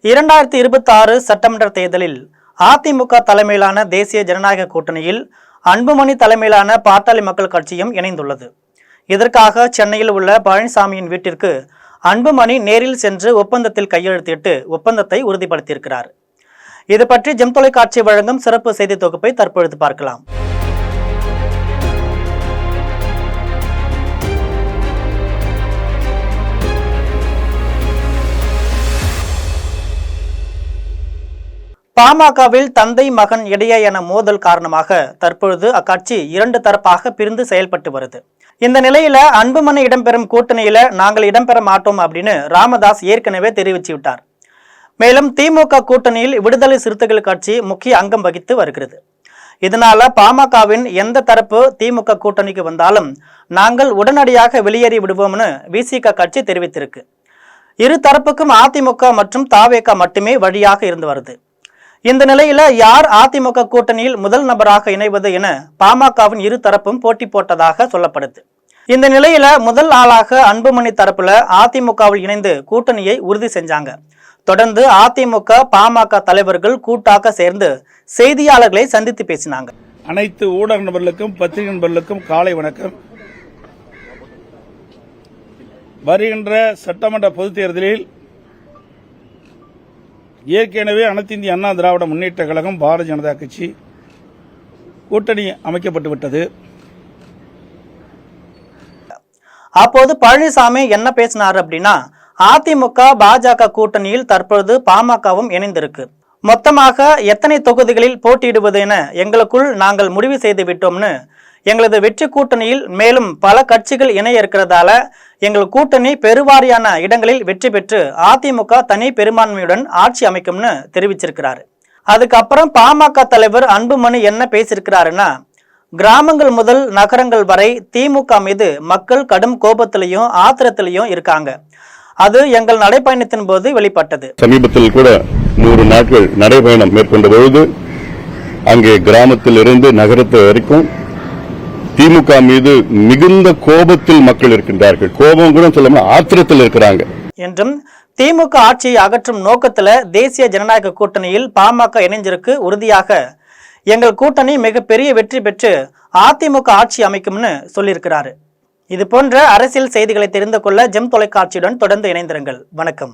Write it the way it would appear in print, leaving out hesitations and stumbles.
2026 சட்டமன்ற தேர்தலில் அதிமுக தலைமையிலான தேசிய ஜனநாயக கூட்டணியில் அன்புமணி தலைமையிலான பாட்டாளி மக்கள் கட்சியும் இணைந்துள்ளது. இதற்காக சென்னையில் உள்ள பழனிசாமியின் வீட்டிற்கு அன்புமணி நேரில் சென்று ஒப்பந்தத்தில் கையெழுத்திட்டு ஒப்பந்தத்தை உறுதிப்படுத்தியிருக்கிறார். இது பற்றி ஜெம் தொலைக்காட்சி வழங்கும் சிறப்பு செய்தி தொகுப்பை தற்பொழுது பார்க்கலாம். பாமகவில் தந்தை மகன் இடையேயான மோதல் காரணமாக தற்பொழுது அக்கட்சி இரண்டு தரப்பாக பிரிந்து செயல்பட்டு வருது. இந்த நிலையில அன்புமணி இடம்பெறும் கூட்டணியில நாங்கள் இடம்பெற மாட்டோம் அப்படின்னு ராமதாஸ் ஏற்கனவே தெரிவித்து விட்டார். மேலும் திமுக கூட்டணியில் விடுதலை சிறுத்தைகள் கட்சி முக்கிய அங்கம் வகித்து வருகிறது. இதனால பாமகவின் எந்த தரப்பு திமுக கூட்டணிக்கு வந்தாலும் நாங்கள் உடனடியாக வெளியேறி விடுவோம்னு விசிக கட்சி தெரிவித்திருக்கு. இரு தரப்புக்கும் அதிமுக மற்றும் தாவேக மட்டுமே வழியாக இருந்து வருது. இந்த நிலையில யார் அதிமுக கூட்டணியில் முதல் நபராக இணைவது என பாமகவின் இரு தரப்பும் போட்டி போட்டதாக சொல்லப்படுது. இந்த நிலையில முதல் ஆளாக அன்புமணி தரப்புல அதிமுகவில் இணைந்து கூட்டணியை உறுதி செஞ்சாங்க. தொடர்ந்து அதிமுக பாமக தலைவர்கள் கூட்டாக சேர்ந்து செய்தியாளர்களை சந்தித்து பேசினாங்க. அனைத்து ஊடக நபர்களுக்கும் பத்திரிகை நண்பர்களுக்கும் காலை வணக்கம். வருகின்ற சட்டமன்ற பொதுத் தேர்தலில் ஏற்கனவே அனைத்து இந்திய அண்ணா திராவிட முன்னேற்ற கழகம் பாரதிய ஜனதா கட்சி கூட்டணி அமைக்கப்பட்டு விட்டது. அப்போது பழனிசாமி என்ன பேசினார் அப்படின்னா, அதிமுக பாஜக கூட்டணியில் தற்பொழுது பாமகவும் இணைந்திருக்கு. மொத்தமாக எத்தனை தொகுதிகளில் போட்டியிடுவது என எங்களுக்குள் நாங்கள் முடிவு செய்து விட்டோம்னு, எங்களது வெற்றி கூட்டணியில் மேலும் பல கட்சிகள் இணைய இருக்கிறதால எங்கள் கூட்டணி பெருவாரியான இடங்களில் வெற்றி பெற்று அதிமுக தனி பெரும்பான்மையுடன் ஆட்சி அமைக்கும்னு தெரிவிச்சிருக்கிறாரு. அதுக்கப்புறம் பாமக தலைவர் அன்புமணி என்ன பேசியிருக்கிறாருன்னா, கிராமங்கள் முதல் நகரங்கள் வரை திமுக மீது மக்கள் கடும் கோபத்திலையும் ஆத்திரத்திலையும் இருக்காங்க. அது எங்கள் நடைப்பயணத்தின் போது வெளிப்பட்டது. சமீபத்தில் கூட 100 நாட்கள் நடைபயணம் மேற்கொண்ட பொழுது அங்கே கிராமத்தில் இருந்து நகரத்து வரைக்கும் திமுக மீது மிகுந்த கோபத்தில் மக்கள் இருக்கின்றார்கள். கோபம் கூட சொல்லாம ஆத்திரத்தில் இருக்கிறாங்க என்றும், திமுக ஆட்சியை அகற்றும் நோக்கத்துல தேசிய ஜனநாயக கூட்டணியில் பாமக இணைஞ்சிருக்கு. உறுதியாக எங்கள் கூட்டணி மிகப்பெரிய வெற்றி பெற்று அதிமுக ஆட்சி அமைக்கும்னு சொல்லியிருக்கிறாரு. இது போன்ற அரசியல் செய்திகளை தெரிந்து கொள்ள ஜெம் தொலைக்காட்சியுடன் தொடர்ந்து இணைந்திருங்கள். வணக்கம்.